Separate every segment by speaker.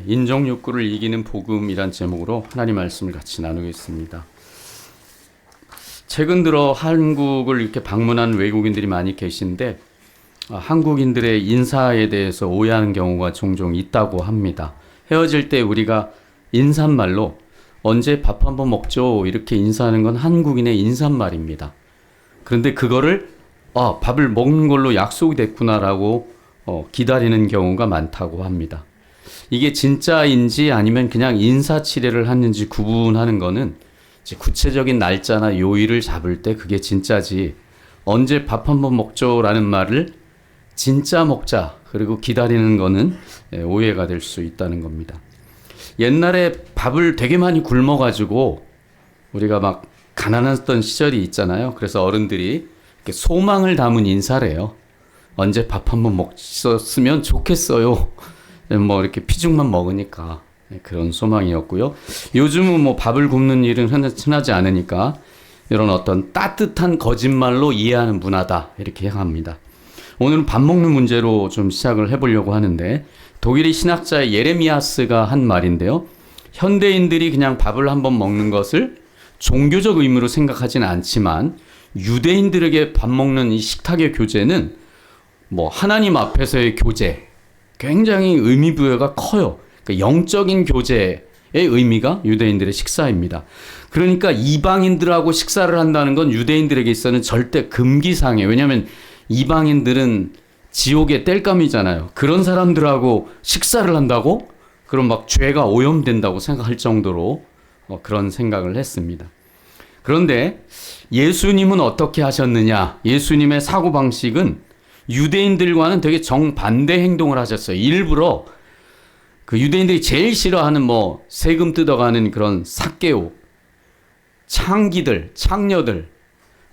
Speaker 1: 인정 욕구를 이기는 복음이란 제목으로 하나님 말씀을 같이 나누겠습니다. 최근 들어 한국을 이렇게 방문한 외국인들이 많이 계신데 한국인들의 인사에 대해서 오해하는 경우가 종종 있다고 합니다. 헤어질 때 우리가 인사말로 언제 밥 한번 먹죠 이렇게 인사하는 건 한국인의 인사말입니다. 그런데 그거를 밥을 먹는 걸로 약속이 됐구나라고 기다리는 경우가 많다고 합니다. 이게 진짜인지 아니면 그냥 인사치레를 하는지 구분하는 거는 이제 구체적인 날짜나 요일을 잡을 때 그게 진짜지, 언제 밥 한번 먹죠라는 말을 진짜 먹자 그리고 기다리는 거는 오해가 될 수 있다는 겁니다. 옛날에 밥을 되게 많이 굶어가지고 우리가 막 가난했던 시절이 있잖아요. 그래서 어른들이 이렇게 소망을 담은 인사래요. 언제 밥 한번 먹었으면 좋겠어요. 뭐 이렇게 피죽만 먹으니까 그런 소망이었고요. 요즘은 뭐 밥을 굶는 일은 흔하지 않으니까 이런 어떤 따뜻한 거짓말로 이해하는 문화다 이렇게 합니다. 오늘은 밥 먹는 문제로 좀 시작을 해보려고 하는데, 독일의 신학자 예레미야스가 한 말인데요. 현대인들이 그냥 밥을 한번 먹는 것을 종교적 의미로 생각하지는 않지만 유대인들에게 밥 먹는 이 식탁의 교제는 뭐 하나님 앞에서의 교제, 굉장히 의미 부여가 커요. 그러니까 영적인 교제의 의미가 유대인들의 식사입니다. 그러니까 이방인들하고 식사를 한다는 건 유대인들에게 있어서는 절대 금기사항이에요. 왜냐하면 이방인들은 지옥의 땔감이잖아요. 그런 사람들하고 식사를 한다고? 그럼 막 죄가 오염된다고 생각할 정도로 그런 생각을 했습니다. 그런데 예수님은 어떻게 하셨느냐? 예수님의 사고방식은 유대인들과는 되게 정반대 행동을 하셨어요. 일부러 그 유대인들이 제일 싫어하는 뭐 세금 뜯어가는 그런 삭개오, 창기들, 창녀들,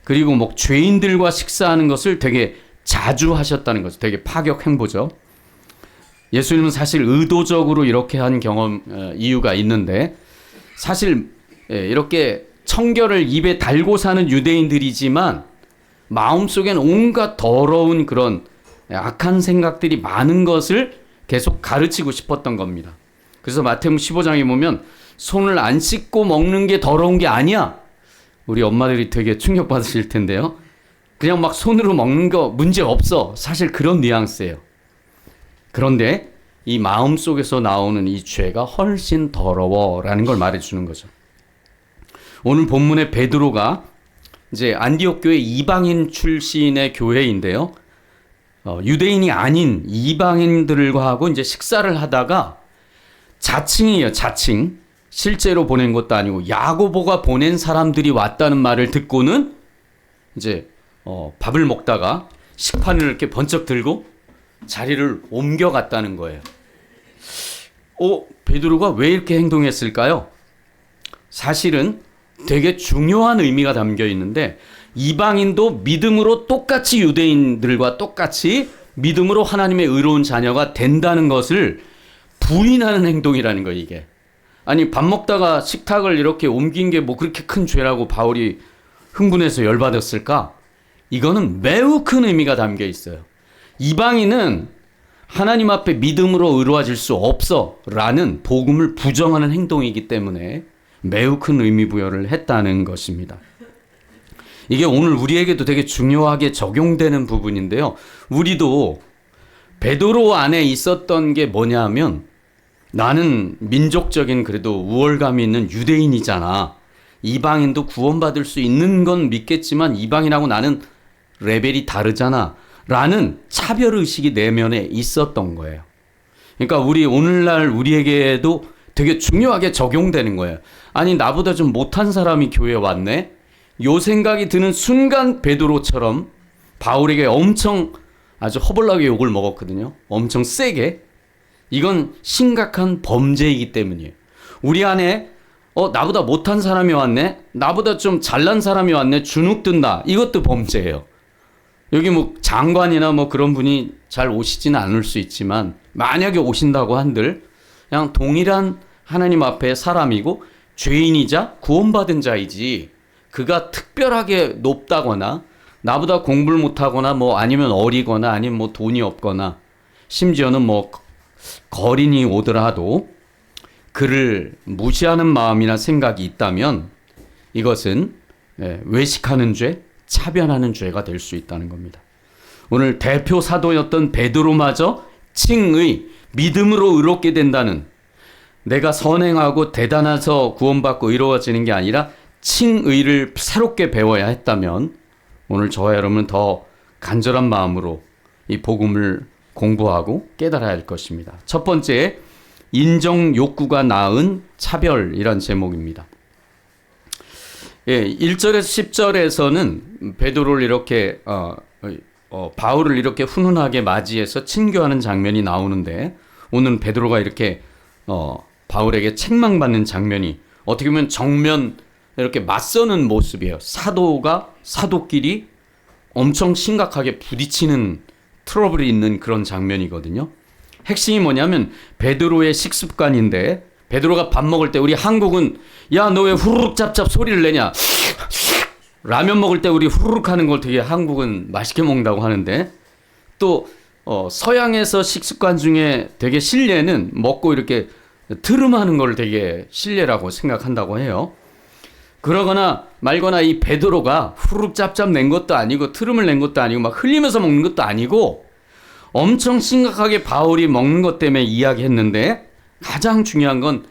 Speaker 1: 그리고 뭐 죄인들과 식사하는 것을 되게 자주 하셨다는 거죠. 되게 파격 행보죠. 예수님은 사실 의도적으로 이렇게 한 이유가 있는데, 사실 이렇게 청결을 입에 달고 사는 유대인들이지만 마음속엔 온갖 더러운 그런 악한 생각들이 많은 것을 계속 가르치고 싶었던 겁니다. 그래서 마태복음 15장에 보면 손을 안 씻고 먹는 게 더러운 게 아니야. 우리 엄마들이 되게 충격받으실 텐데요. 그냥 막 손으로 먹는 거 문제 없어. 사실 그런 뉘앙스예요. 그런데 이 마음 속에서 나오는 이 죄가 훨씬 더러워라는 걸 말해주는 거죠. 오늘 본문의 베드로가 이제 안디옥 교회 이방인 출신의 교회인데요. 유대인이 아닌 이방인들과 하고 이제 식사를 하다가 자칭이에요. 자칭. 실제로 보낸 것도 아니고 야고보가 보낸 사람들이 왔다는 말을 듣고는 이제 밥을 먹다가 식판을 이렇게 번쩍 들고 자리를 옮겨갔다는 거예요. 베드로가 왜 이렇게 행동했을까요? 사실은 되게 중요한 의미가 담겨 있는데, 이방인도 믿음으로 똑같이 유대인들과 똑같이 믿음으로 하나님의 의로운 자녀가 된다는 것을 부인하는 행동이라는 거예요, 이게. 아니, 밥 먹다가 식탁을 이렇게 옮긴 게 뭐 그렇게 큰 죄라고 바울이 흥분해서 열받았을까? 이거는 매우 큰 의미가 담겨 있어요. 이방인은 하나님 앞에 믿음으로 의로워질 수 없어 라는 복음을 부정하는 행동이기 때문에 매우 큰 의미 부여를 했다는 것입니다. 이게 오늘 우리에게도 되게 중요하게 적용되는 부분인데요. 우리도 베드로 안에 있었던 게 뭐냐면, 나는 민족적인 그래도 우월감이 있는 유대인이잖아. 이방인도 구원받을 수 있는 건 믿겠지만 이방인하고 나는 레벨이 다르잖아 라는 차별의식이 내면에 있었던 거예요. 그러니까 오늘날 우리에게도 되게 중요하게 적용되는 거예요. 아니, 나보다 좀 못한 사람이 교회에 왔네? 요 생각이 드는 순간 베드로처럼 바울에게 엄청 아주 허벌나게 욕을 먹었거든요. 엄청 세게. 이건 심각한 범죄이기 때문이에요. 우리 안에 나보다 못한 사람이 왔네? 나보다 좀 잘난 사람이 왔네? 주눅든다. 이것도 범죄예요. 여기 뭐 장관이나 뭐 그런 분이 잘 오시지는 않을 수 있지만, 만약에 오신다고 한들 그냥 동일한 하나님 앞에 사람이고 죄인이자 구원받은 자이지, 그가 특별하게 높다거나 나보다 공부를 못하거나 뭐 아니면 어리거나 아니면 뭐 돈이 없거나 심지어는 뭐 거린이 오더라도 그를 무시하는 마음이나 생각이 있다면 이것은 외식하는 죄, 차별하는 죄가 될 수 있다는 겁니다. 오늘 대표 사도였던 베드로마저 칭의, 믿음으로 의롭게 된다는, 내가 선행하고 대단해서 구원받고 의로워지는 게 아니라 칭의를 새롭게 배워야 했다면 오늘 저와 여러분은 더 간절한 마음으로 이 복음을 공부하고 깨달아야 할 것입니다. 첫 번째, 인정 욕구가 낳은 차별이란 제목입니다. 1절에서 10절에서는 베드로를 이렇게 바울을 이렇게 훈훈하게 맞이해서 친교하는 장면이 나오는데, 오늘은 베드로가 이렇게 바울에게 책망받는 장면이 어떻게 보면 정면 이렇게 맞서는 모습이에요. 사도가 사도끼리 엄청 심각하게 부딪히는 트러블이 있는 그런 장면이거든요. 핵심이 뭐냐면 베드로의 식습관인데, 베드로가 밥 먹을 때, 우리 한국은 야 너 왜 후루룩 짭짭 소리를 내냐, 라면 먹을 때 우리 후루룩 하는 걸 되게 한국은 맛있게 먹는다고 하는데, 또 서양에서 식습관 중에 되게 실례는 먹고 이렇게 트름하는 걸 되게 실례라고 생각한다고 해요. 그러거나 말거나 이 베드로가 후루룩 짭짭 낸 것도 아니고 트름을 낸 것도 아니고 막 흘리면서 먹는 것도 아니고 엄청 심각하게 바울이 먹는 것 때문에 이야기했는데, 가장 중요한 건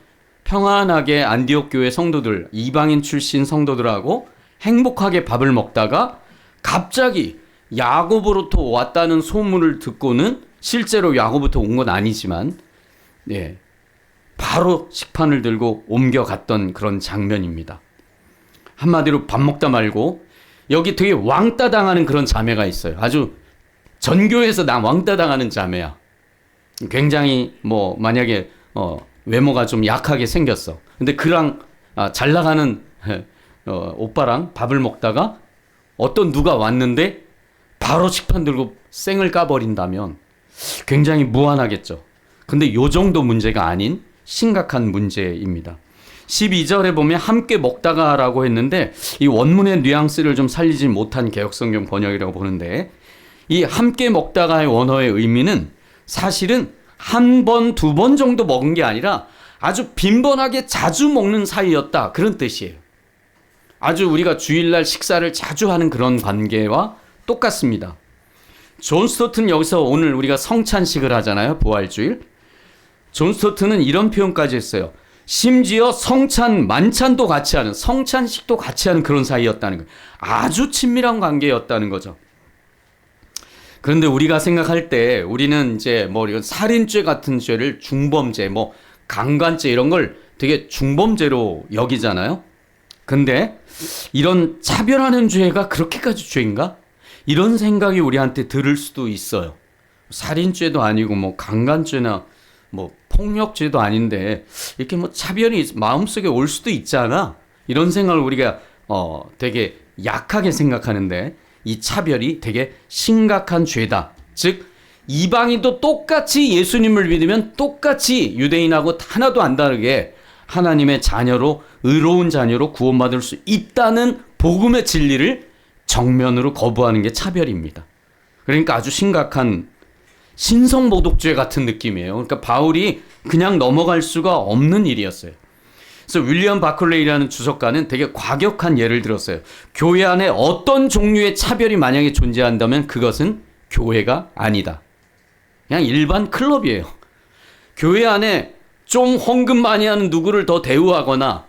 Speaker 1: 평안하게 안디옥 교회 성도들, 이방인 출신 성도들하고 행복하게 밥을 먹다가 갑자기 야고보로부터 왔다는 소문을 듣고는, 실제로 야고보부터 온 건 아니지만 바로 식판을 들고 옮겨갔던 그런 장면입니다. 한마디로 밥 먹다 말고, 여기 되게 왕따 당하는 그런 자매가 있어요. 아주 전교에서 나 왕따 당하는 자매야. 굉장히 만약에 외모가 좀 약하게 생겼어. 근데 그랑 잘 나가는 오빠랑 밥을 먹다가 어떤 누가 왔는데 바로 식판 들고 쌩을 까버린다면 굉장히 무안하겠죠. 근데 요 정도 문제가 아닌 심각한 문제입니다. 12절에 보면 함께 먹다가 라고 했는데, 이 원문의 뉘앙스를 좀 살리지 못한 개역성경 번역이라고 보는데, 이 함께 먹다가의 원어의 의미는 사실은 한 번, 두 번 정도 먹은 게 아니라 아주 빈번하게 자주 먹는 사이였다, 그런 뜻이에요. 아주 우리가 주일날 식사를 자주 하는 그런 관계와 똑같습니다. 존 스토트는 여기서, 오늘 우리가 성찬식을 하잖아요, 부활주일. 존 스토트는 이런 표현까지 했어요. 심지어 성찬, 만찬도 같이 하는, 성찬식도 같이 하는 그런 사이였다는 거예요. 아주 친밀한 관계였다는 거죠. 그런데 우리가 생각할 때 우리는 이제 이런 살인죄 같은 죄를 중범죄, 강간죄 이런 걸 되게 중범죄로 여기잖아요. 근데 이런 차별하는 죄가 그렇게까지 죄인가? 이런 생각이 우리한테 들을 수도 있어요. 살인죄도 아니고 강간죄나 폭력죄도 아닌데 이렇게 차별이 마음속에 올 수도 있잖아, 이런 생각을 우리가 되게 약하게 생각하는데, 이 차별이 되게 심각한 죄다. 즉 이방인도 똑같이 예수님을 믿으면 똑같이 유대인하고 하나도 안 다르게 하나님의 자녀로, 의로운 자녀로 구원받을 수 있다는 복음의 진리를 정면으로 거부하는 게 차별입니다. 그러니까 아주 심각한 신성모독죄 같은 느낌이에요. 그러니까 바울이 그냥 넘어갈 수가 없는 일이었어요. 그래서 윌리엄 바클레이라는 주석가는 되게 과격한 예를 들었어요. 교회 안에 어떤 종류의 차별이 만약에 존재한다면 그것은 교회가 아니다. 그냥 일반 클럽이에요. 교회 안에 좀 헌금 많이 하는 누구를 더 대우하거나,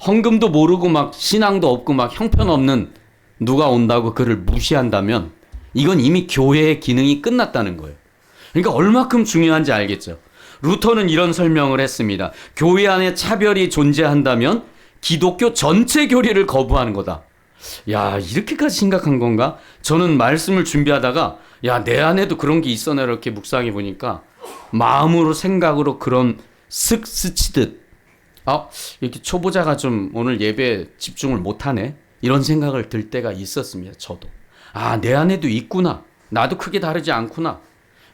Speaker 1: 헌금도 모르고 신앙도 없고 형편없는 누가 온다고 그를 무시한다면 이건 이미 교회의 기능이 끝났다는 거예요. 그러니까 얼마큼 중요한지 알겠죠. 루터는 이런 설명을 했습니다. 교회 안에 차별이 존재한다면 기독교 전체 교리를 거부하는 거다. 야, 이렇게까지 심각한 건가? 저는 말씀을 준비하다가 내 안에도 그런 게 있어나 이렇게 묵상해 보니까 마음으로 생각으로 그런 슥 스치듯 이렇게 초보자가 좀 오늘 예배에 집중을 못하네, 이런 생각을 들 때가 있었습니다. 저도 내 안에도 있구나, 나도 크게 다르지 않구나.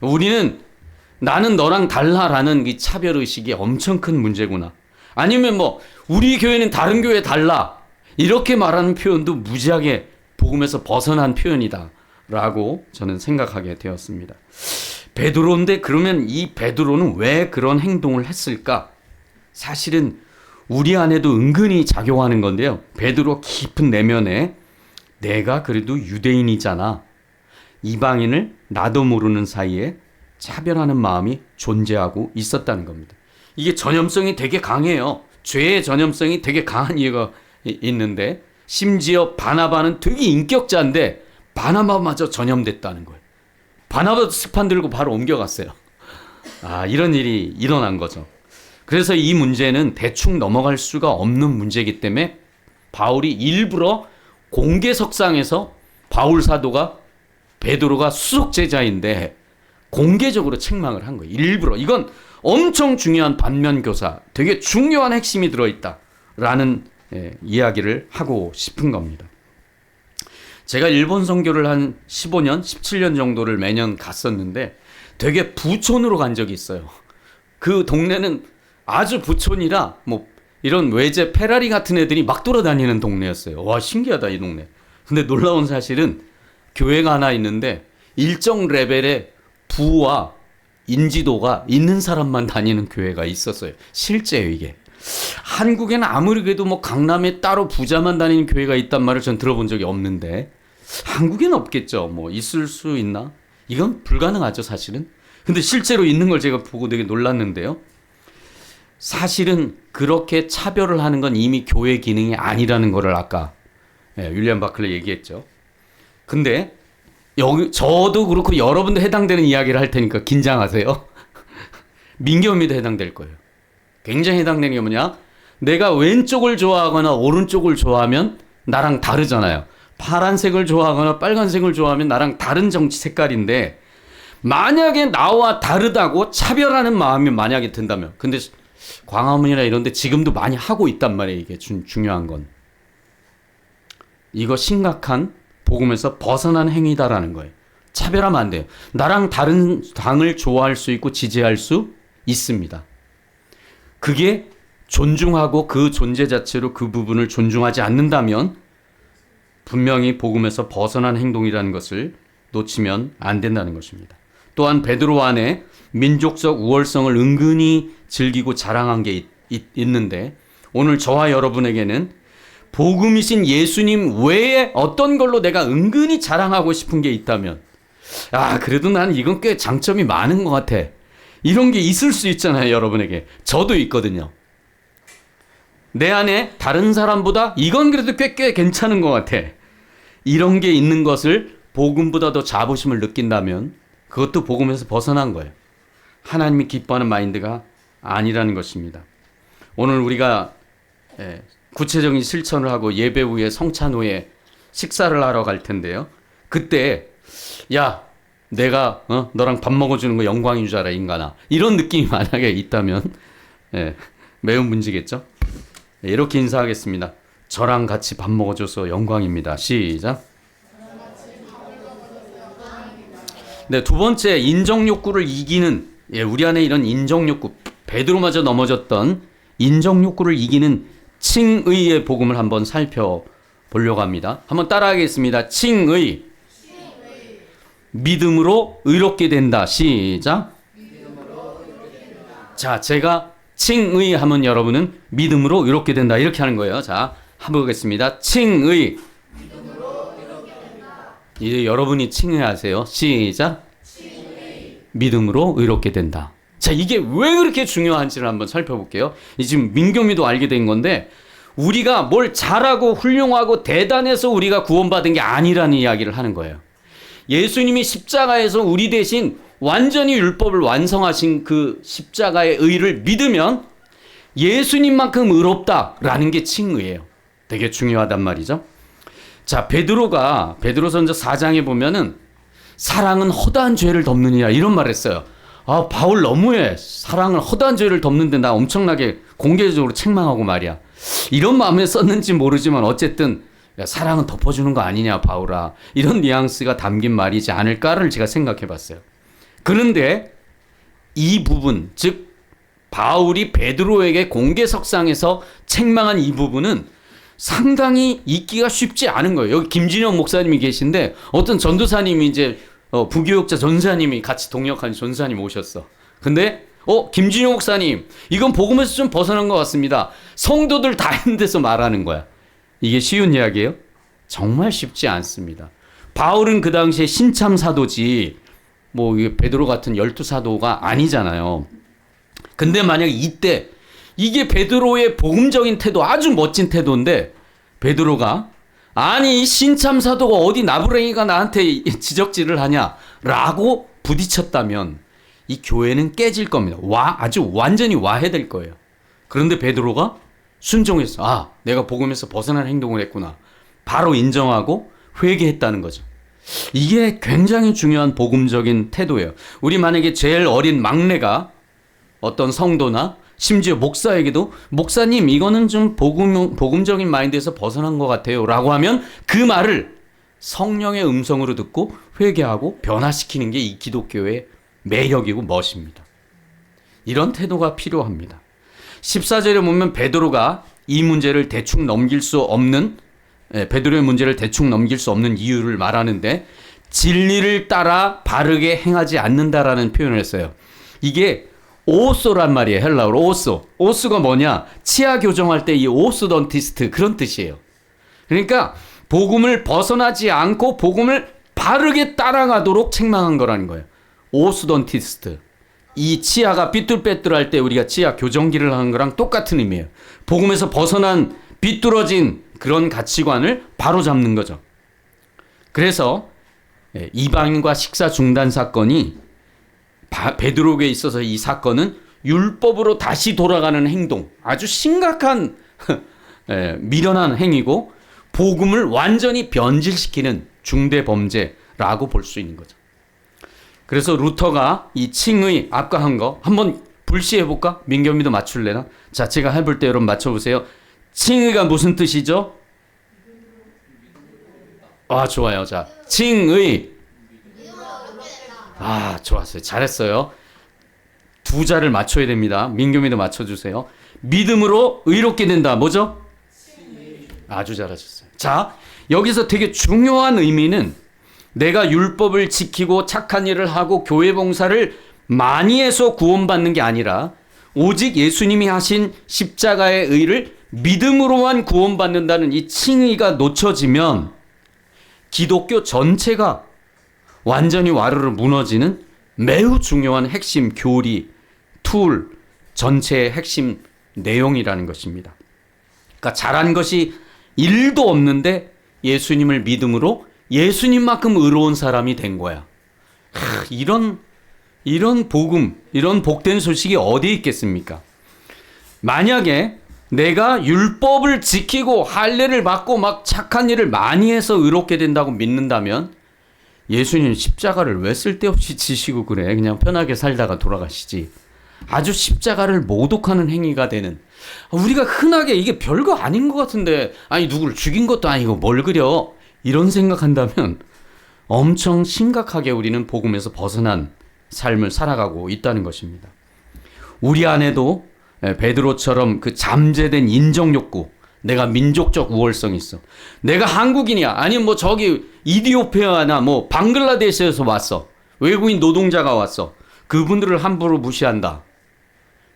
Speaker 1: 우리는 나는 너랑 달라라는 이 차별의식이 엄청 큰 문제구나. 아니면 우리 교회는 다른 교회 달라, 이렇게 말하는 표현도 무지하게 복음에서 벗어난 표현이다 라고 저는 생각하게 되었습니다. 베드로인데, 그러면 이 베드로는 왜 그런 행동을 했을까? 사실은 우리 안에도 은근히 작용하는 건데요. 베드로 깊은 내면에 내가 그래도 유대인이잖아. 이방인을 나도 모르는 사이에 차별하는 마음이 존재하고 있었다는 겁니다. 이게 전염성이 되게 강해요. 죄의 전염성이 되게 강한 이유가 있는데 심지어 바나바는 되게 인격자인데 바나바마저 전염됐다는 거예요. 바나바도 스판 들고 바로 옮겨갔어요. 이런 일이 일어난 거죠. 그래서 이 문제는 대충 넘어갈 수가 없는 문제이기 때문에 바울이 일부러 공개석상에서 바울 사도가 베드로가 수석 제자인데 공개적으로 책망을 한 거예요. 일부러. 이건 엄청 중요한 반면교사, 되게 중요한 핵심이 들어있다라는 이야기를 하고 싶은 겁니다. 제가 일본 선교를 한 15년, 17년 정도를 매년 갔었는데 되게 부촌으로 간 적이 있어요. 그 동네는 아주 부촌이라 뭐 이런 외제 페라리 같은 애들이 막 돌아다니는 동네였어요. 와, 신기하다 이 동네. 근데 놀라운 사실은 교회가 하나 있는데 일정 레벨의 부와 인지도가 있는 사람만 다니는 교회가 있었어요. 실제요 이게. 한국에는 아무리 그래도 뭐 강남에 따로 부자만 다니는 교회가 있단 말을 전 들어본 적이 없는데 한국에는 없겠죠. 뭐 있을 수 있나? 이건 불가능하죠 사실은. 근데 실제로 있는 걸 제가 보고 되게 놀랐는데요. 사실은 그렇게 차별을 하는 건 이미 교회 기능이 아니라는 거를 아까 윌리엄 바클리 얘기했죠. 근데 여기 저도 그렇고 여러분도 해당되는 이야기를 할 테니까 긴장하세요. 민경미도 해당될 거예요. 굉장히 해당되는 게 뭐냐? 내가 왼쪽을 좋아하거나 오른쪽을 좋아하면 나랑 다르잖아요. 파란색을 좋아하거나 빨간색을 좋아하면 나랑 다른 정치 색깔인데 만약에 나와 다르다고 차별하는 마음이 만약에 든다면, 근데 광화문이나 이런 데 지금도 많이 하고 있단 말이에요. 이게 중요한 건. 이거 심각한 복음에서 벗어난 행위다라는 거예요. 차별하면 안 돼요. 나랑 다른 당을 좋아할 수 있고 지지할 수 있습니다. 그게 존중하고 그 존재 자체로 그 부분을 존중하지 않는다면 분명히 복음에서 벗어난 행동이라는 것을 놓치면 안 된다는 것입니다. 또한 베드로 안에 민족적 우월성을 은근히 즐기고 자랑한 게 있는데 오늘 저와 여러분에게는 복음이신 예수님 외에 어떤 걸로 내가 은근히 자랑하고 싶은 게 있다면 그래도 난 이건 꽤 장점이 많은 것 같아. 이런 게 있을 수 있잖아요. 여러분에게. 저도 있거든요. 내 안에 다른 사람보다 이건 그래도 꽤 괜찮은 것 같아. 이런 게 있는 것을 복음보다 더 자부심을 느낀다면 그것도 복음에서 벗어난 거예요. 하나님이 기뻐하는 마인드가 아니라는 것입니다. 오늘 우리가 구체적인 실천을 하고 예배 후에 성찬 후에 식사를 하러 갈 텐데요. 그때 내가 너랑 밥 먹어주는 거 영광인 줄 알아 인간아. 이런 느낌이 만약에 있다면 매운 문제겠죠. 이렇게 인사하겠습니다. 저랑 같이 밥 먹어줘서 영광입니다. 시작. 네, 두 번째 인정욕구를 이기는 우리 안에 이런 인정욕구, 베드로마저 넘어졌던 인정욕구를 이기는 칭의의 복음을 한번 살펴보려고 합니다. 한번 따라하겠습니다. 칭의. 믿음으로 의롭게 된다. 시작. 자, 제가 칭의 하면 여러분은 믿음으로 의롭게 된다. 이렇게 하는 거예요. 자, 한번 보겠습니다. 칭의. 이제 여러분이 칭의하세요. 시작. 믿음으로 의롭게 된다. 자, 이게 왜 그렇게 중요한지를 한번 살펴볼게요. 지금 민경미도 알게 된 건데 우리가 뭘 잘하고 훌륭하고 대단해서 우리가 구원받은 게 아니라는 이야기를 하는 거예요. 예수님이 십자가에서 우리 대신 완전히 율법을 완성하신 그 십자가의 의를 믿으면 예수님만큼 의롭다라는 게 칭의예요. 되게 중요하단 말이죠. 자, 베드로전서 4장에 보면은 사랑은 허다한 죄를 덮느니라 이런 말을 했어요. 바울 너무해. 사랑을 허다한 죄를 덮는데 나 엄청나게 공개적으로 책망하고 말이야. 이런 마음에 썼는지 모르지만 어쨌든 사랑은 덮어주는 거 아니냐 바울아. 이런 뉘앙스가 담긴 말이지 않을까를 제가 생각해 봤어요. 그런데 이 부분, 즉 바울이 베드로에게 공개석상에서 책망한 이 부분은 상당히 읽기가 쉽지 않은 거예요. 여기 김진영 목사님이 계신데 어떤 전도사님이 이제 부교육자 전사님이 같이 동역하는 전사님 오셨어. 근데 김준영 목사님, 이건 복음에서 좀 벗어난 것 같습니다. 성도들 다 있는 데서 말하는 거야. 이게 쉬운 이야기예요? 정말 쉽지 않습니다. 바울은 그 당시에 신참 사도지 뭐 베드로 같은 12사도가 아니잖아요. 근데 만약 이때 이게 베드로의 복음적인 태도, 아주 멋진 태도인데 베드로가 아니 신참 사도가 어디 나부랭이가 나한테 지적질을 하냐라고 부딪혔다면 이 교회는 깨질 겁니다. 아주 완전히 와해될 거예요. 그런데 베드로가 순종했어. 내가 복음에서 벗어난 행동을 했구나. 바로 인정하고 회개했다는 거죠. 이게 굉장히 중요한 복음적인 태도예요. 우리 만약에 제일 어린 막내가 어떤 성도나 심지어 목사에게도 목사님 이거는 좀 복음적인 마인드에서 벗어난 것 같아요 라고 하면 그 말을 성령의 음성으로 듣고 회개하고 변화시키는 게 이 기독교의 매력이고 멋입니다. 이런 태도가 필요합니다. 14절에 보면 베드로가 이 문제를 대충 넘길 수 없는 베드로의 문제를 대충 넘길 수 없는 이유를 말하는데 진리를 따라 바르게 행하지 않는다라는 표현을 했어요. 이게 오소란 말이에요. 헬라어로 오소. 오스가 뭐냐? 치아 교정할 때 이 오스던티스트 그런 뜻이에요. 그러니까 복음을 벗어나지 않고 복음을 바르게 따라가도록 책망한 거라는 거예요. 오스던티스트. 이 치아가 삐뚤빼뚤할 때 우리가 치아 교정기를 하는 거랑 똑같은 의미예요. 복음에서 벗어난 삐뚤어진 그런 가치관을 바로잡는 거죠. 그래서 이방인과 식사 중단 사건이 베드로에게 있어서 이 사건은 율법으로 다시 돌아가는 행동, 아주 심각한 미련한 행위고 복음을 완전히 변질시키는 중대 범죄라고 볼 수 있는 거죠. 그래서 루터가 이 칭의 아까 한 거 한번 불시해 볼까? 민겸이도 맞출래나? 자, 제가 해볼 때 여러분 맞춰보세요. 칭의가 무슨 뜻이죠? 좋아요. 자, 칭의. 좋았어요. 잘했어요. 두 자를 맞춰야 됩니다. 민겸이도 맞춰주세요. 믿음으로 의롭게 된다. 뭐죠? 아주 잘하셨어요. 자, 여기서 되게 중요한 의미는 내가 율법을 지키고 착한 일을 하고 교회 봉사를 많이 해서 구원받는 게 아니라 오직 예수님이 하신 십자가의 의를 믿음으로만 구원받는다는 이 칭의가 놓쳐지면 기독교 전체가 완전히 와르르 무너지는 매우 중요한 핵심 교리, 툴, 전체의 핵심 내용이라는 것입니다. 그러니까 잘한 것이 1도 없는데 예수님을 믿음으로 예수님만큼 의로운 사람이 된 거야. 이런 복음, 이런 복된 소식이 어디에 있겠습니까? 만약에 내가 율법을 지키고 할례를 받고 막 착한 일을 많이 해서 의롭게 된다고 믿는다면 예수님 십자가를 왜 쓸데없이 지시고 그래? 그냥 편하게 살다가 돌아가시지. 아주 십자가를 모독하는 행위가 되는, 우리가 흔하게 이게 별거 아닌 것 같은데 아니 누구를 죽인 것도 아니고 뭘 그려? 이런 생각한다면 엄청 심각하게 우리는 복음에서 벗어난 삶을 살아가고 있다는 것입니다. 우리 안에도 베드로처럼 그 잠재된 인정욕구, 내가 민족적 우월성이 있어. 내가 한국인이야. 아니면 뭐 저기 이디오피아나 뭐 방글라데시에서 왔어. 외국인 노동자가 왔어. 그분들을 함부로 무시한다.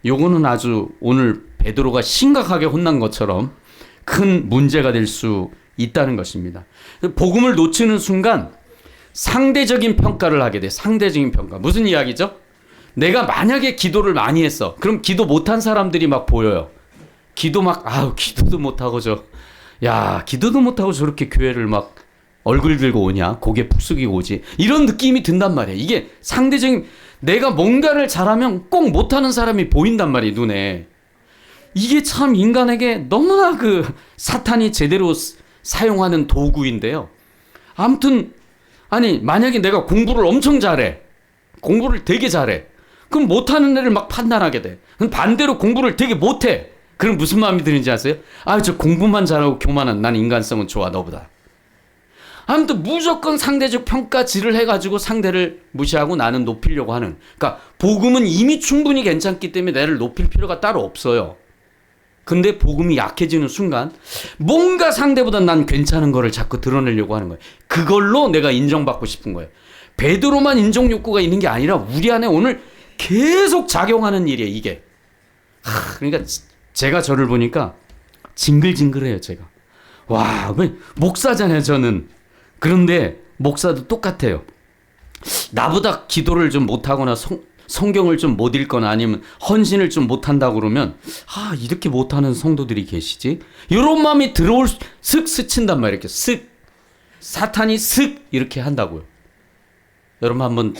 Speaker 1: 요거는 아주 오늘 베드로가 심각하게 혼난 것처럼 큰 문제가 될 수 있다는 것입니다. 복음을 놓치는 순간 상대적인 평가를 하게 돼. 상대적인 평가. 무슨 이야기죠? 내가 만약에 기도를 많이 했어. 그럼 기도 못한 사람들이 막 보여요. 기도 막 기도도 못하고 기도도 못하고 저렇게 교회를 막 얼굴 들고 오냐, 고개 푹 숙이고 오지, 이런 느낌이 든단 말이야. 이게 상대적인, 내가 뭔가를 잘하면 꼭 못하는 사람이 보인단 말이야, 눈에. 이게 참 인간에게 너무나 그 사탄이 제대로 사용하는 도구인데요. 아무튼 만약에 내가 공부를 엄청 잘해, 공부를 되게 잘해, 그럼 못하는 애를 막 판단하게 돼. 그럼 반대로 공부를 되게 못해, 그럼 무슨 마음이 드는지 아세요? 저 공부만 잘하고 교만한, 난 인간성은 좋아, 너보다. 아무튼 무조건 상대적 평가질을 해가지고 상대를 무시하고 나는 높이려고 하는. 그러니까 복음은 이미 충분히 괜찮기 때문에 나를 높일 필요가 따로 없어요. 근데 복음이 약해지는 순간 뭔가 상대보다 난 괜찮은 거를 자꾸 드러내려고 하는 거예요. 그걸로 내가 인정받고 싶은 거예요. 베드로만 인정욕구가 있는 게 아니라 우리 안에 오늘 계속 작용하는 일이에요, 이게. 그러니까 제가 저를 보니까 징글징글해요, 제가. 와, 목사잖아요, 저는. 그런데 목사도 똑같아요. 나보다 기도를 좀 못하거나 성경을 좀 못 읽거나 아니면 헌신을 좀 못한다고 그러면 이렇게 못하는 성도들이 계시지? 이런 마음이 슥 스친단 말이에요. 이렇게 슥. 사탄이 슥 이렇게 한다고요. 여러분 한번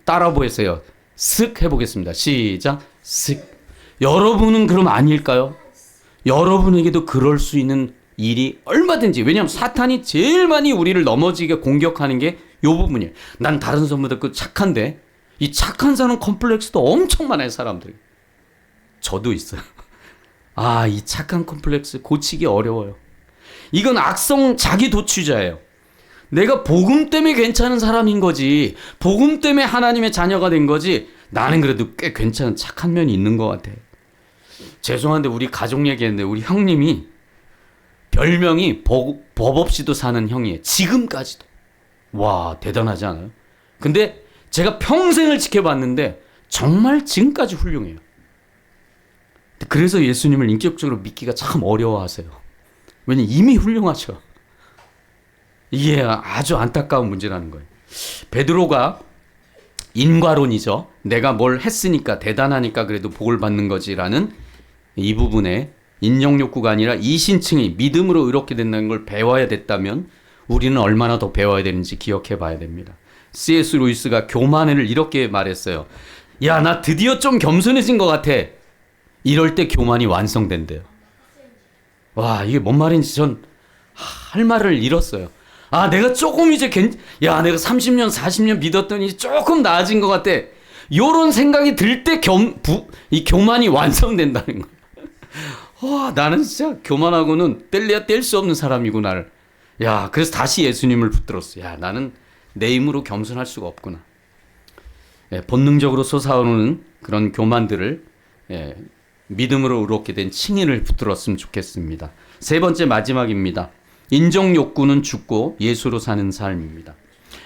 Speaker 1: 따라 보세요. 슥 해보겠습니다. 시작. 슥. 여러분은 그럼 아닐까요? 여러분에게도 그럴 수 있는 일이 얼마든지. 왜냐하면 사탄이 제일 많이 우리를 넘어지게 공격하는 게 이 부분이에요. 난 다른 사람보다 착한데 이 착한 사람 컴플렉스도 엄청 많아요, 사람들이. 저도 있어요. 이 착한 컴플렉스 고치기 어려워요. 이건 악성 자기 도취자예요. 내가 복음 때문에 괜찮은 사람인 거지, 복음 때문에 하나님의 자녀가 된 거지, 나는 그래도 꽤 괜찮은 착한 면이 있는 것 같아. 죄송한데 우리 가족 얘기했는데 우리 형님이 별명이 법 없이도 사는 형이에요. 지금까지도. 와, 대단하지 않아요? 근데 제가 평생을 지켜봤는데 정말 지금까지 훌륭해요. 그래서 예수님을 인격적으로 믿기가 참 어려워하세요. 왜냐면 이미 훌륭하죠. 이게 아주 안타까운 문제라는 거예요. 베드로가 인과론이죠. 내가 뭘 했으니까 대단하니까 그래도 복을 받는 거지라는 이 부분에 인정욕구가 아니라 이신층이 믿음으로 의롭게 된다는 걸 배워야 됐다면 우리는 얼마나 더 배워야 되는지 기억해 봐야 됩니다. C.S. 루이스가 교만을 이렇게 말했어요. 야, 나 드디어 좀 겸손해진 것 같아. 이럴 때 교만이 완성된대요. 와, 이게 뭔 말인지 전 할 말을 잃었어요. 내가 조금 이제 내가 30년 40년 믿었더니 조금 나아진 것 같아. 요런 생각이 들 때 이 교만이 완성된다는 거예요. 와, 나는 진짜 교만하고는 뗄래야 뗄 수 없는 사람이구나. 그래서 다시 예수님을 붙들었어. 나는 내 힘으로 겸손할 수가 없구나. 본능적으로 솟아오르는 그런 교만들을 믿음으로 의롭게 된 칭의를 붙들었으면 좋겠습니다. 세 번째 마지막입니다. 인정욕구는 죽고 예수로 사는 삶입니다.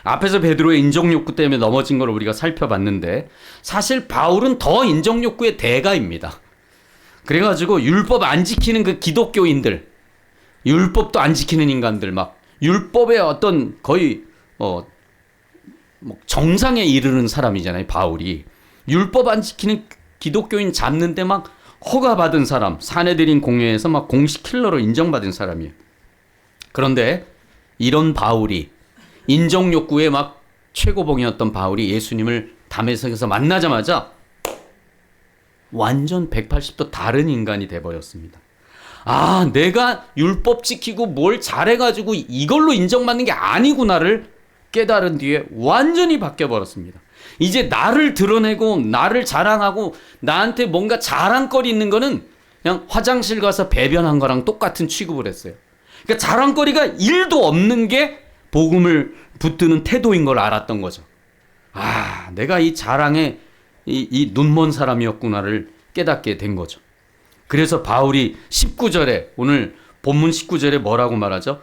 Speaker 1: 앞에서 베드로의 인정욕구 때문에 넘어진 걸 우리가 살펴봤는데 사실 바울은 더 인정욕구의 대가입니다. 그래가지고 율법 안 지키는 그 기독교인들, 율법도 안 지키는 인간들, 막 율법의 어떤 거의 정상에 이르는 사람이잖아요, 바울이. 율법 안 지키는 기독교인 잡는데 막 허가받은 사람, 사내들인 공회에서 막 공식 킬러로 인정받은 사람이에요. 그런데 이런 바울이, 인정욕구의 막 최고봉이었던 바울이 예수님을 담에색에서 만나자마자 완전 180도 다른 인간이 돼버렸습니다. 내가 율법 지키고 뭘 잘해가지고 이걸로 인정받는 게 아니구나를 깨달은 뒤에 완전히 바뀌어버렸습니다. 이제 나를 드러내고 나를 자랑하고 나한테 뭔가 자랑거리 있는 거는 그냥 화장실 가서 배변한 거랑 똑같은 취급을 했어요. 그러니까 자랑거리가 1도 없는 게 복음을 붙드는 태도인 걸 알았던 거죠. 내가 이 자랑에 이 눈먼 사람이었구나를 깨닫게 된 거죠. 그래서 바울이 19절에, 오늘 본문 19절에 뭐라고 말하죠?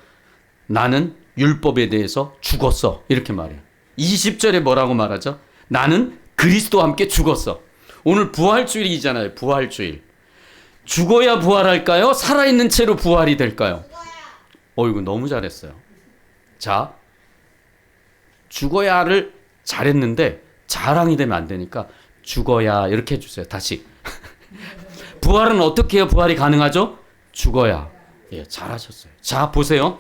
Speaker 1: 나는 율법에 대해서 죽었어. 이렇게 말해요. 20절에 뭐라고 말하죠? 나는 그리스도와 함께 죽었어. 오늘 부활주일이잖아요. 부활주일. 죽어야 부활할까요? 살아있는 채로 부활이 될까요? 이거 너무 잘했어요. 자, 죽어야를 잘했는데 자랑이 되면 안 되니까 죽어야 이렇게 해주세요. 다시. 부활은 어떻게 해야 부활이 가능하죠? 죽어야. 잘하셨어요. 자, 보세요.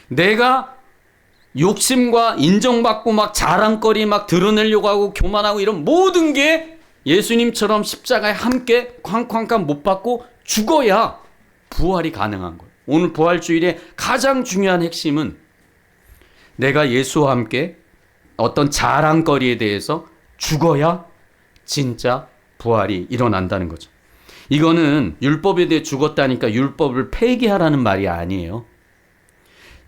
Speaker 1: 내가 욕심과 인정받고 막 자랑거리 막 드러내려고 하고 교만하고 이런 모든 게 예수님처럼 십자가에 함께 쾅쾅쾅 못 받고 죽어야 부활이 가능한 거예요. 오늘 부활주일의 가장 중요한 핵심은 내가 예수와 함께 어떤 자랑거리에 대해서 죽어야 진짜 부활이 일어난다는 거죠. 이거는 율법에 대해 죽었다니까 율법을 폐기하라는 말이 아니에요.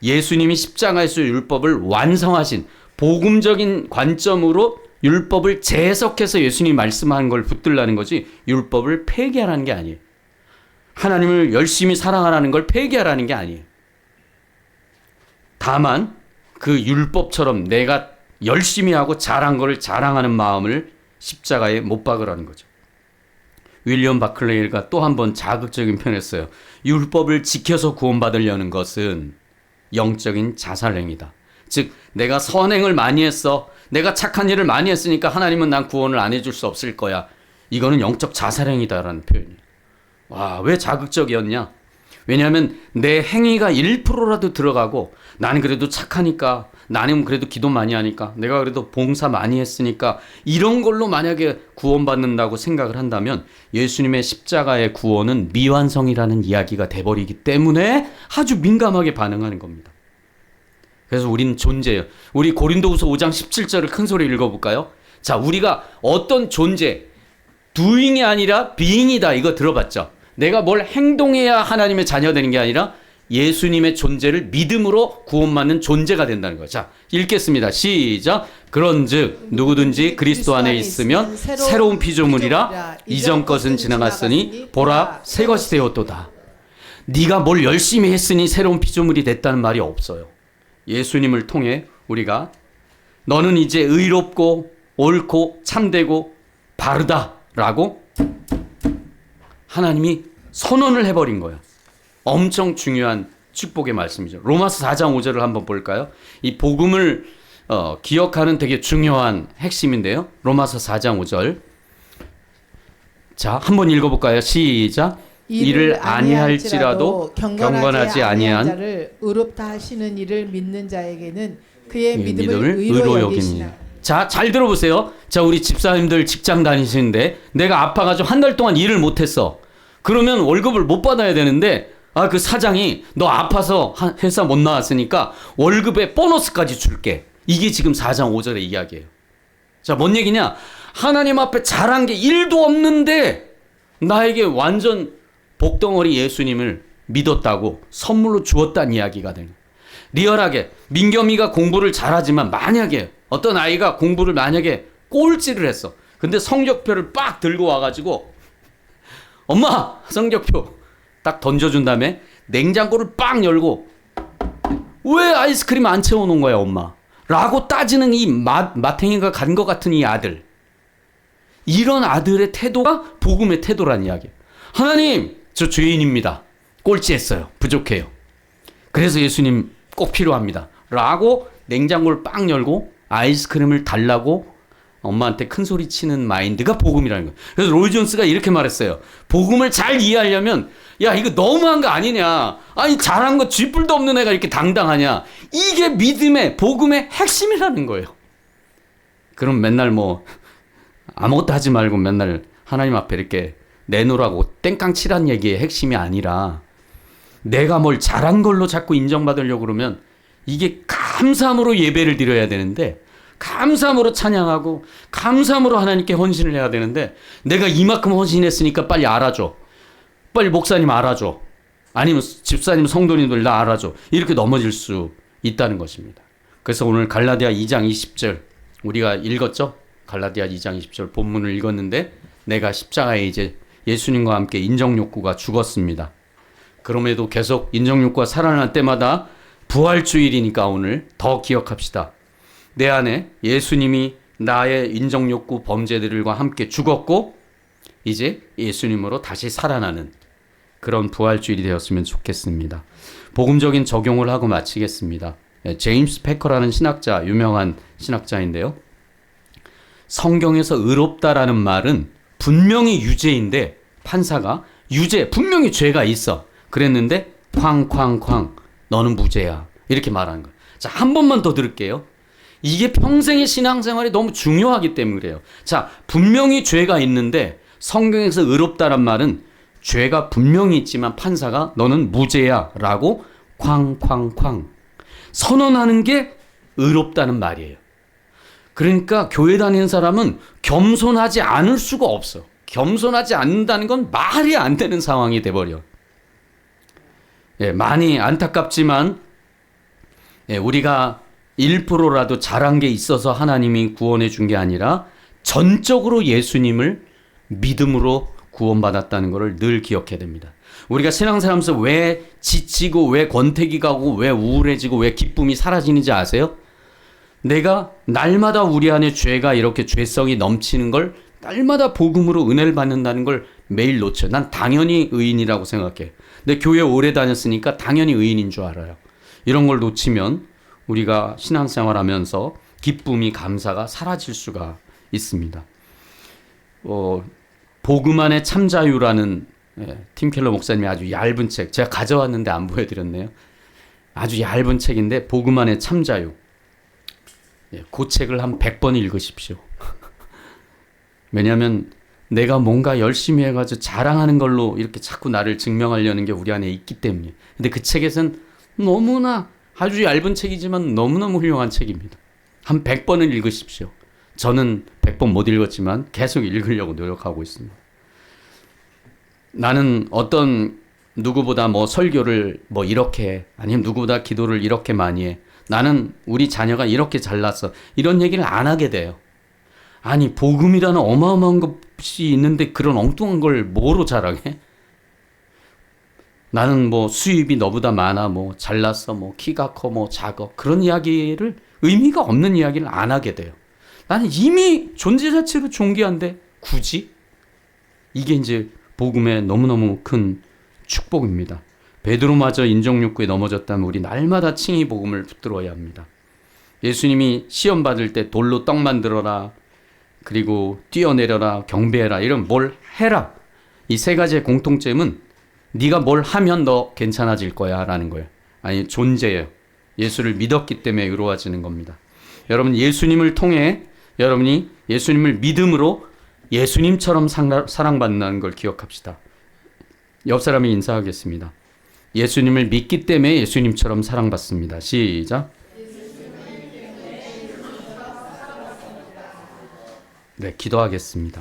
Speaker 1: 예수님이 십자가에서 율법을 완성하신 복음적인 관점으로 율법을 재해석해서 예수님이 말씀한 걸 붙들라는 거지 율법을 폐기하라는 게 아니에요. 하나님을 열심히 사랑하라는 걸 폐기하라는 게 아니에요. 다만 그 율법처럼 내가 열심히 하고 잘한 거를 자랑하는 마음을 십자가에 못 박으라는 거죠. 윌리엄 바클레이가 또 한 번 자극적인 표현을 했어요. 율법을 지켜서 구원받으려는 것은 영적인 자살행위다. 즉 내가 선행을 많이 했어. 내가 착한 일을 많이 했으니까 하나님은 난 구원을 안 해줄 수 없을 거야. 이거는 영적 자살행위다라는 표현이에요. 와, 왜 자극적이었냐? 왜냐하면 내 행위가 1%라도 들어가고 나는 그래도 착하니까, 나는 그래도 기도 많이 하니까, 내가 그래도 봉사 많이 했으니까 이런 걸로 만약에 구원받는다고 생각을 한다면 예수님의 십자가의 구원은 미완성이라는 이야기가 돼버리기 때문에 아주 민감하게 반응하는 겁니다. 그래서 우리는 존재예요. 우리 고린도후서 5장 17절을 큰 소리 읽어볼까요? 자, 우리가 어떤 존재, doing이 아니라 being이다. 이거 들어봤죠? 내가 뭘 행동해야 하나님의 자녀 되는 게 아니라 예수님의 존재를 믿음으로 구원받는 존재가 된다는 거죠. 자, 읽겠습니다. 시작. 그런즉 누구든지 그리스도 안에 있으면 새로운 피조물이라 이전 것은 지나갔으니 보라 새 것이 되었도다. 네가 뭘 열심히 했으니 새로운 피조물이 됐다는 말이 없어요. 예수님을 통해 우리가 너는 이제 의롭고 옳고 참되고 바르다라고 하나님이 선언을 해버린 거예요. 엄청 중요한 축복의 말씀이죠. 로마서 4장 5절을 한번 볼까요? 이 복음을 기억하는 되게 중요한 핵심인데요. 로마서 4장 5절. 자, 한번 읽어볼까요? 시작. 이를 아니할지라도 경건하지 아니한
Speaker 2: 자를 의롭다 하시는 이를 믿는 자에게는 그의
Speaker 1: 믿음을
Speaker 2: 믿음을 의로 여기시나.
Speaker 1: 자, 잘 들어보세요. 자, 우리 집사님들 직장 다니시는데 내가 아파가지고 한 달 동안 일을 못했어. 그러면 월급을 못 받아야 되는데 그 사장이 너 아파서 회사 못 나왔으니까 월급에 보너스까지 줄게. 이게 지금 4장 5절의 이야기예요. 자, 뭔 얘기냐? 하나님 앞에 잘한 게 1도 없는데 나에게 완전 복덩어리 예수님을 믿었다고 선물로 주었다는 이야기가 되는 거예요. 리얼하게 민겸이가 공부를 잘하지만 만약에 어떤 아이가 공부를 만약에 꼴찌를 했어. 근데 성적표를 빡 들고 와가지고 엄마 성적표 딱 던져준 다음에 냉장고를 빡 열고 왜 아이스크림 안 채워놓은 거야 엄마? 라고 따지는 이 마탱이가 간 것 같은 이 아들. 이런 아들의 태도가 복음의 태도란 이야기예요. 하나님 저 죄인입니다. 꼴찌했어요. 부족해요. 그래서 예수님 꼭 필요합니다. 라고 냉장고를 빡 열고 아이스크림을 달라고 엄마한테 큰 소리 치는 마인드가 복음이라는 거예요. 그래서 로이 존스가 이렇게 말했어요. 복음을 잘 이해하려면 야 이거 너무한 거 아니냐. 아니 잘한 거 쥐뿔도 없는 애가 이렇게 당당하냐. 이게 믿음의 복음의 핵심이라는 거예요. 그럼 맨날 뭐 아무것도 하지 말고 맨날 하나님 앞에 이렇게 내놓으라고 땡깡 치란 얘기의 핵심이 아니라 내가 뭘 잘한 걸로 자꾸 인정받으려고 그러면 이게 감사함으로 예배를 드려야 되는데 감사함으로 찬양하고 감사함으로 하나님께 헌신을 해야 되는데 내가 이만큼 헌신했으니까 빨리 알아줘. 빨리 목사님 알아줘. 아니면 집사님 성도님들 나 알아줘. 이렇게 넘어질 수 있다는 것입니다. 그래서 오늘 갈라디아 2장 20절 우리가 읽었죠? 갈라디아 2장 20절 본문을 읽었는데 내가 십자가에 이제 예수님과 함께 인정욕구가 죽었습니다. 그럼에도 계속 인정욕구가 살아날 때마다 부활주일이니까 오늘 더 기억합시다. 내 안에 예수님이 나의 인정욕구 범죄들과 함께 죽었고 이제 예수님으로 다시 살아나는 그런 부활주일이 되었으면 좋겠습니다. 복음적인 적용을 하고 마치겠습니다. 제임스 패커라는 신학자, 유명한 신학자인데요. 성경에서 의롭다라는 말은 분명히 유죄인데 판사가 유죄, 분명히 죄가 있어. 그랬는데 쾅쾅쾅 너는 무죄야. 이렇게 말하는 거예요. 자, 한 번만 더 들을게요. 이게 평생의 신앙생활이 너무 중요하기 때문에 그래요. 자, 분명히 죄가 있는데 성경에서 의롭다란 말은 죄가 분명히 있지만 판사가 너는 무죄야 라고 쾅쾅쾅 선언하는 게 의롭다는 말이에요. 그러니까 교회 다니는 사람은 겸손하지 않을 수가 없어. 겸손하지 않는다는 건 말이 안 되는 상황이 돼버려. 예, 많이 안타깝지만 우리가 1%라도 잘한 게 있어서 하나님이 구원해 준 게 아니라 전적으로 예수님을 믿음으로 구원받았다는 것을 늘 기억해야 됩니다. 우리가 신앙생활하면서 왜 지치고 왜 권태기 가고 왜 우울해지고 왜 기쁨이 사라지는지 아세요? 내가 날마다 우리 안에 죄가 이렇게 죄성이 넘치는 걸 날마다 복음으로 은혜를 받는다는 걸 매일 놓쳐. 난 당연히 의인이라고 생각해. 근데 교회 오래 다녔으니까 당연히 의인인 줄 알아요. 이런 걸 놓치면 우리가 신앙생활하면서 기쁨이, 감사가 사라질 수가 있습니다. 복음 안의 참자유라는 팀 켈러 목사님이 아주 얇은 책, 제가 가져왔는데 안 보여드렸네요. 아주 얇은 책인데 복음 안의 참자유. 그 책을 한 100번 읽으십시오. 왜냐하면 내가 뭔가 열심히 해가지고 자랑하는 걸로 이렇게 자꾸 나를 증명하려는 게 우리 안에 있기 때문에. 근데 그 책에선 너무나 아주 얇은 책이지만 너무너무 훌륭한 책입니다. 한 100번을 읽으십시오. 저는 100번 못 읽었지만 계속 읽으려고 노력하고 있습니다. 나는 어떤 누구보다 뭐 설교를 뭐 이렇게 해. 아니면 누구보다 기도를 이렇게 많이 해. 나는 우리 자녀가 이렇게 잘났어. 이런 얘기를 안 하게 돼요. 아니, 복음이라는 어마어마한 것이 있는데 그런 엉뚱한 걸 뭐로 자랑해? 나는 뭐 수입이 너보다 많아, 뭐 잘났어, 뭐 키가 커, 뭐 작아. 그런 이야기를, 의미가 없는 이야기를 안 하게 돼요. 나는 이미 존재 자체로 존귀한데 굳이? 이게 이제 복음의 너무너무 큰 축복입니다. 베드로마저 인정욕구에 넘어졌다면 우리 날마다 칭의 복음을 붙들어야 합니다. 예수님이 시험 받을 때 돌로 떡 만들어라, 그리고 뛰어내려라, 경배해라, 이런 뭘 해라. 이 세 가지의 공통점은 네가 뭘 하면 너 괜찮아질 거야 라는 거예요. 아니, 존재예요. 예수를 믿었기 때문에 의로워지는 겁니다. 여러분, 예수님을 통해 여러분이 예수님을 믿음으로 예수님처럼 사랑받는다는 걸 기억합시다. 옆 사람이 인사하겠습니다. 예수님을 믿기 때문에 예수님처럼 사랑받습니다. 시작. 네, 기도하겠습니다.